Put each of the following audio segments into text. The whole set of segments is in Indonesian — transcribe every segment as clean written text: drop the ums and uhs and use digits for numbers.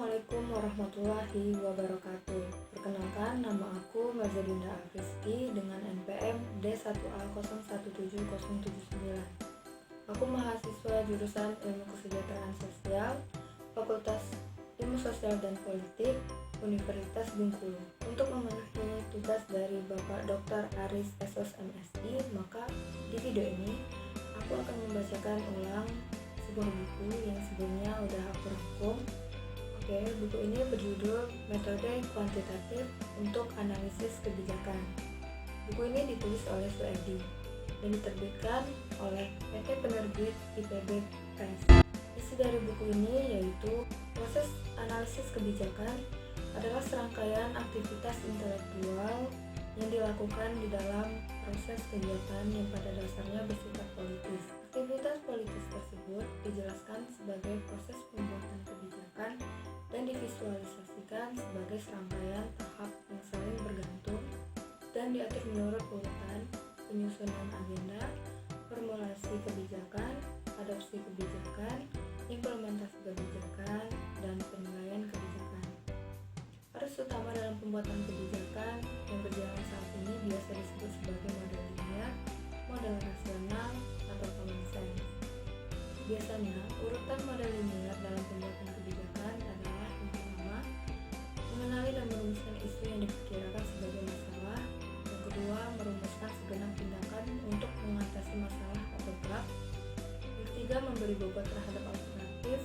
Assalamualaikum warahmatullahi wabarakatuh. Perkenalkan, nama aku Marzadinda Afriski dengan NPM D1A017079. Aku mahasiswa jurusan Ilmu Kesejahteraan Sosial, Fakultas Ilmu Sosial dan Politik, Universitas Bengkulu. Untuk memenuhi tugas dari Bapak Dr. Aris SOS MSI, maka di video ini aku akan membacakan ulang sebuah buku yang sebelumnya udah aku rangkum. Oke, buku ini berjudul Metode Kuantitatif untuk Analisis Kebijakan. Buku ini ditulis oleh Suedi dan diterbitkan oleh PT Penerbit IPB Press. Isi dari buku ini yaitu proses analisis kebijakan adalah serangkaian aktivitas intelektual yang dilakukan di dalam proses kegiatan yang pada dasarnya bersifat politis. Aktivitas politis tersebut dijelaskan sebagai proses pembuatan kebijakan dan divisualisasikan sebagai serangkaian tahap yang saling bergantung dan diatur menurut urutan penyusunan agenda, formulasi kebijakan, adopsi kebijakan, implementasi kebijakan, dan penilaian kebijakan. Arus utama dalam pembuatan kebijakan yang berjalan saat ini biasa disebut sebagai model linear, model rasional, atau common sense. Biasanya, urutan model linear dalam pembuatan kebijakan adalah yang pertama, mengenali dan merumuskan isu yang diperkirakan sebagai masalah. Yang kedua, merumuskan segenap tindakan untuk mengatasi masalah atau gap. Yang ketiga, memberi bobot terhadap alternatif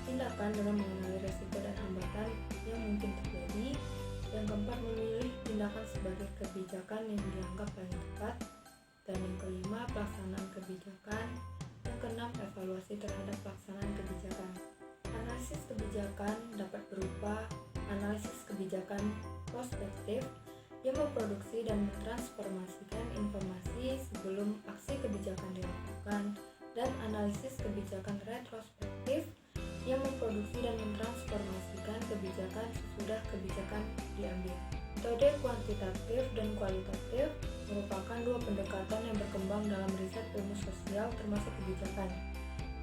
tindakan dengan mengenali resiko dan hambatan yang mungkin terjadi. Yang keempat, memilih tindakan sebagai kebijakan yang dianggap paling tepat. Dan yang kelima, pelaksanaan kebijakan. Yang keenam, evaluasi terhadap pelaksanaan kebijakan. Analisis kebijakan dapat berupa analisis kebijakan prospektif yang memproduksi dan mentransformasikan informasi sebelum aksi kebijakan dilakukan, dan analisis kebijakan retrospektif yang memproduksi dan mentransformasikan kebijakan sesudah kebijakan diambil. Metode kuantitatif dan kualitatif merupakan dua pendekatan yang berkembang dalam riset ilmu sosial termasuk kebijakan.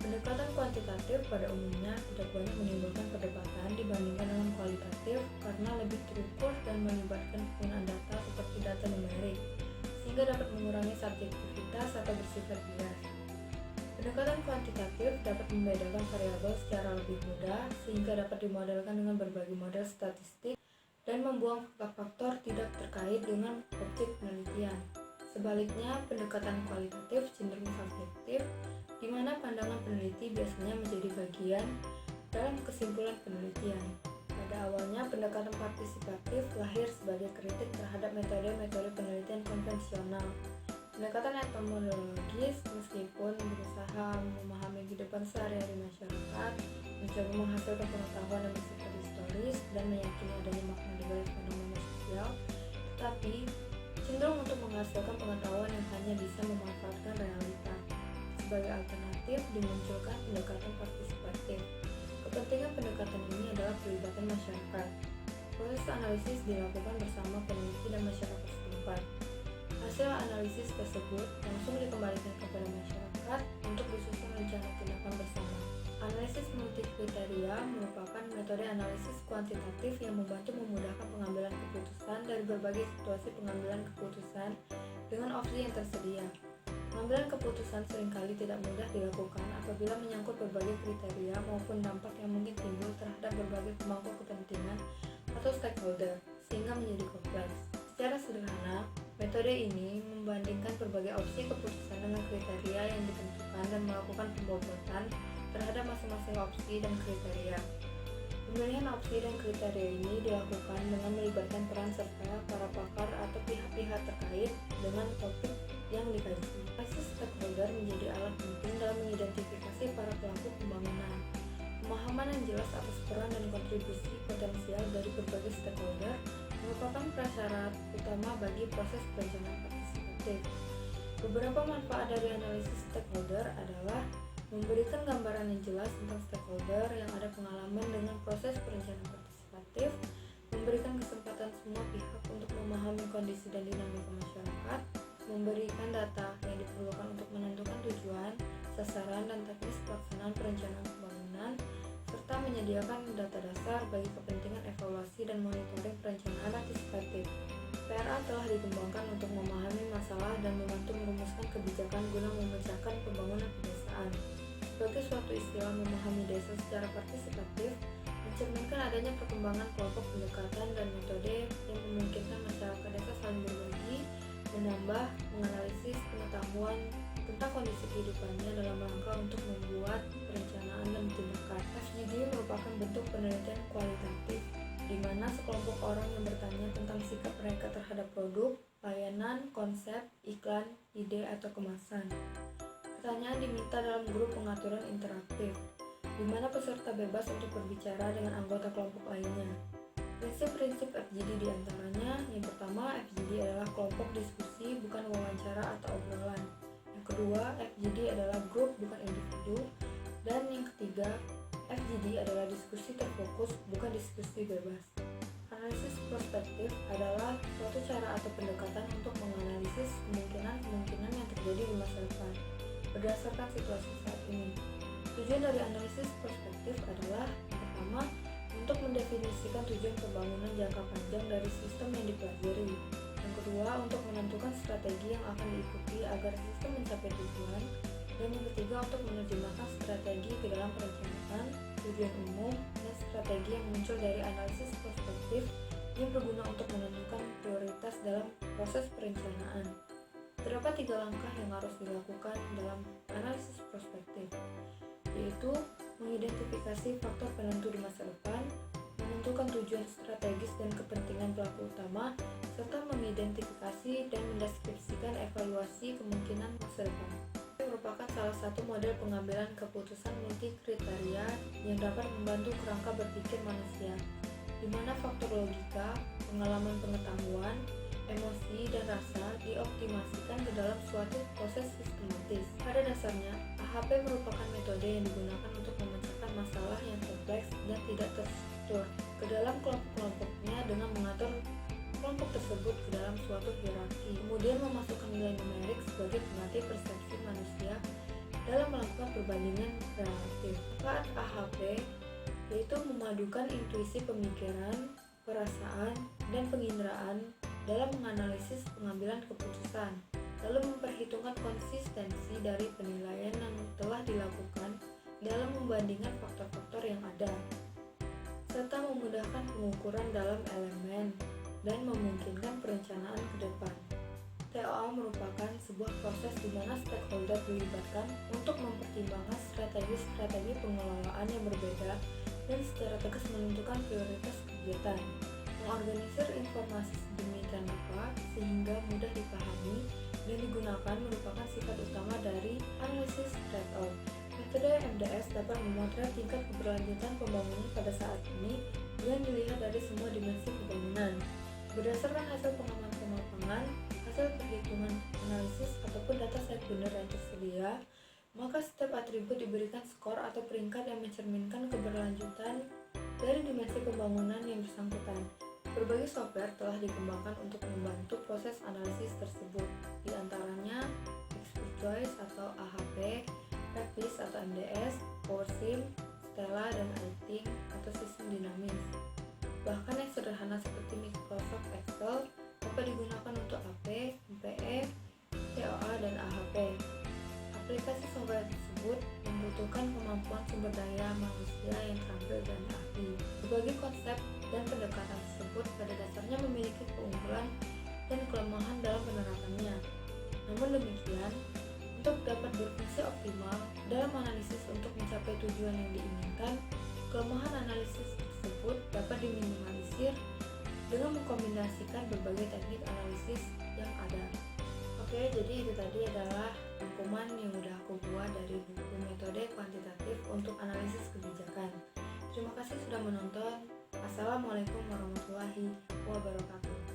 Pendekatan kuantitatif pada umumnya tidak banyak menimbulkan perdebatan dibandingkan dengan kualitatif karena lebih terukur dan melibatkan penggunaan data seperti data numerik, sehingga dapat mengurangi subjektivitas atau bersifat bias. Pendekatan kuantitatif dapat membedakan variabel secara lebih mudah sehingga dapat dimodelkan dengan berbagai model statistik dan membuang faktor tidak terkait dengan objek penelitian. Sebaliknya, pendekatan kualitatif cenderung subjektif, di mana pandangan peneliti biasanya menjadi bagian dalam kesimpulan penelitian. Pada awalnya, pendekatan partisipatif lahir sebagai kritik terhadap metode-metode penelitian konvensional. Pendekatan epistemologis meskipun berusaha memahami kehidupan sehari-hari masyarakat, mencoba menghasilkan pengetahuan yang bersifat historis dan meyakini adanya makna di balik fenomena sosial, tetapi cenderung untuk menghasilkan pengetahuan yang hanya bisa memanfaatkan realita. Sebagai alternatif, dimunculkan pendekatan partisipatif. Kepentingan pendekatan ini adalah pelibatan masyarakat. Proses analisis dilakukan bersama peneliti dan masyarakat setempat. Hasil analisis tersebut langsung dikembalikan kepada masyarakat untuk disusun rencana tindakan bersama. Analisis multikriteria merupakan metode analisis kuantitatif yang membantu memudahkan pengambilan keputusan dari berbagai situasi pengambilan keputusan dengan opsi yang tersedia. Pengambilan keputusan seringkali tidak mudah dilakukan apabila menyangkut berbagai kriteria maupun dampak yang mungkin timbul terhadap berbagai pemangku kepentingan atau stakeholder, sehingga menjadi kompleks. Secara sederhana, metode ini membandingkan berbagai opsi keputusan dengan kriteria yang ditentukan dan melakukan pembobotan terhadap masing-masing opsi dan kriteria. Pemilihan opsi dan kriteria ini dilakukan dengan melibatkan peran serta para pakar atau pihak-pihak terkait dengan topik yang dikaji. Analisis stakeholder menjadi alat penting dalam mengidentifikasi para pelaku pembangunan. Pemahaman yang jelas atas peran dan kontribusi potensial dari berbagai stakeholder merupakan prasyarat utama bagi proses perencanaan partisipatif. Beberapa manfaat dari analisis stakeholder adalah memberikan gambaran yang jelas tentang stakeholder yang ada pengalaman dengan proses perencanaan partisipatif, memberikan kesempatan semua pihak untuk memahami kondisi dan dinamika masyarakat, memberikan data yang diperlukan untuk menentukan tujuan, sasaran, dan teknis pelaksanaan perencanaan pembangunan, serta menyediakan data dasar bagi kepentingan evaluasi dan monitoring perencanaan antisipatif. PRA telah dikembangkan untuk memahami masalah dan membantu merumuskan kebijakan guna memecahkan pembangunan pedesaan. Sebagai suatu istilah memahami desa secara partisipatif, mencerminkan adanya perkembangan kelompok pendekatan dan metode yang memungkinkan masyarakat desa saling berbagi, menambah, menganalisis pengetahuan tentang kondisi kehidupannya dalam rangka untuk membuat perencanaan dan tindakan. FGD merupakan bentuk penelitian kualitatif di mana sekelompok orang yang bertanya tentang sikap mereka terhadap produk, layanan, konsep, iklan, ide, atau kemasan. Pertanyaan diminta dalam grup pengaturan interaktif, di mana peserta bebas untuk berbicara dengan anggota kelompok lainnya. Prinsip-prinsip FGD diantaranya, yang pertama, FGD adalah kelompok diskusi, bukan wawancara atau obrolan. Yang kedua, FGD adalah grup, bukan individu. Dan yang ketiga, FGD adalah diskusi terfokus, bukan diskusi bebas. Analisis prospektif adalah suatu cara atau pendekatan untuk menganalisis kemungkinan-kemungkinan yang terjadi di masa depan berdasarkan situasi saat ini. Tujuan dari analisis prospektif adalah yang pertama, untuk mendefinisikan tujuan pembangunan jangka panjang dari sistem yang dipelajari. Yang kedua, untuk menentukan strategi yang akan diikuti agar sistem mencapai tujuan. Dan yang ketiga, untuk menerjemahkan strategi ke dalam perencanaan, tujuan umum, dan strategi yang muncul dari analisis prospektif yang berguna untuk menentukan prioritas dalam proses perencanaan. Terdapat 3 langkah yang harus dilakukan dalam analisis prospektif, yaitu mengidentifikasi faktor penentu di masa depan, menentukan tujuan strategis dan kepentingan pelaku utama, serta mengidentifikasi dan mendeskripsikan evaluasi kemungkinan masa depan. Ini merupakan salah satu model pengambilan keputusan multi kriteria yang dapat membantu kerangka berpikir manusia, di mana faktor logika, pengalaman pengetahuan, emosi, dan rasa dioptimasikan ke dalam suatu proses sistematis. Pada dasarnya, AHP merupakan metode yang digunakan untuk memecahkan masalah yang kompleks dan tidak terstruktur ke dalam kelompok-kelompoknya dengan mengatur kelompok tersebut ke dalam suatu hierarki, kemudian memasukkan nilai numerik sebagai pengerti persepsi manusia dalam melakukan perbandingan relatif. Manfaat AHP yaitu memadukan intuisi pemikiran, perasaan, dan penginderaan dalam menganalisis pengambilan keputusan, lalu memperhitungkan konsistensi dari penilaian yang telah dilakukan dalam membandingkan faktor-faktor yang ada, serta memudahkan pengukuran dalam elemen dan memungkinkan perencanaan ke depan. TOA merupakan sebuah proses di mana stakeholder dilibatkan untuk mempertimbangkan strategi-strategi pengelolaan yang berbeda dan secara tegas menentukan prioritas kegiatan. Mengorganisir informasi sedemikian rupa sehingga mudah dipahami dan digunakan merupakan sifat utama dari analisis trade-off. Metode MDS dapat memotret tingkat keberlanjutan pembangunan pada saat ini dengan dilihat dari semua dimensi pembangunan. Berdasarkan hasil pengamatan lapangan, hasil perhitungan analisis ataupun data set benar yang tersedia, maka setiap atribut diberikan skor atau peringkat yang mencerminkan keberlanjutan dari dimensi pembangunan yang bersangkutan. Berbagai software telah dikembangkan untuk membantu proses analisis tersebut, di antaranya Expert Choice atau AHP, Rapis atau MDS, PowerSim, Stella, dan Iting atau sistem dinamis. Bahkan yang sederhana seperti Microsoft Excel dapat digunakan untuk AP, MPE, TOA, dan AHP. Aplikasi software tersebut membutuhkan kemampuan sumber daya manusia yang terampil dan ahli. Berbagai konsep dan pendekatan tersebut pada dasarnya memiliki keunggulan dan kelemahan dalam penerapannya. Namun demikian, untuk dapat berfungsi optimal dalam analisis untuk mencapai tujuan yang diinginkan, kelemahan analisis tersebut dapat diminimalisir dengan mengkombinasikan berbagai teknik analisis yang ada. Oke, jadi itu tadi adalah rangkuman yang udah aku buat dari buku metode kuantitatif untuk analisis kebijakan. Terima kasih sudah menonton. Assalamualaikum warahmatullahi wabarakatuh.